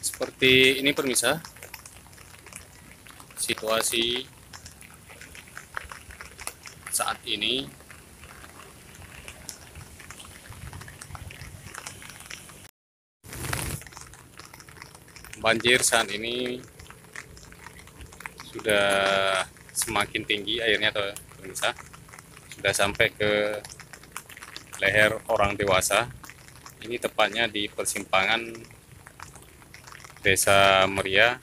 Seperti ini pemirsa, situasi saat ini. Banjir saat ini sudah semakin tinggi airnya, atau pemirsa, sudah sampai ke leher orang dewasa. Ini tepatnya di persimpangan Desa Meria,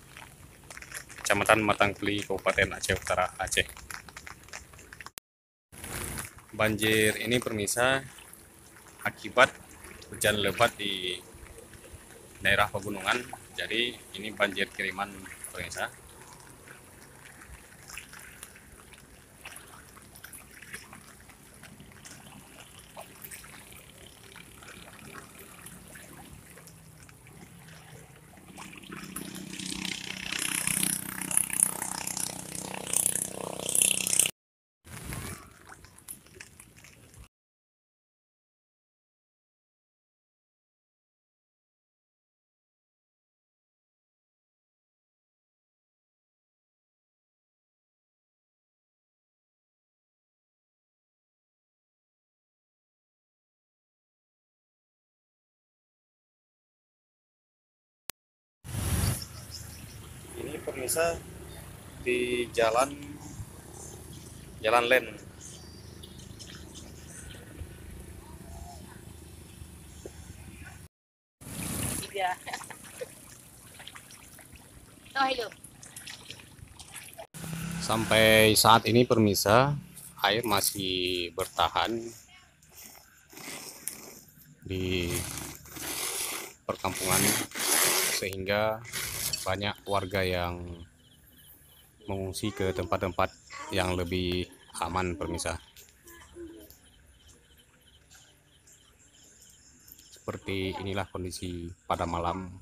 Kecamatan Matangkeli, Kabupaten Aceh Utara, Aceh. Banjir ini pemirsa akibat hujan lebat di daerah pegunungan. Jadi ini banjir kiriman pemirsa. Ini pemirsa di jalan Len. Iya. Oh, halo. Sampai saat ini pemirsa, air masih bertahan di perkampungan, sehingga banyak warga yang mengungsi ke tempat-tempat yang lebih aman pemirsa. Seperti inilah kondisi pada malam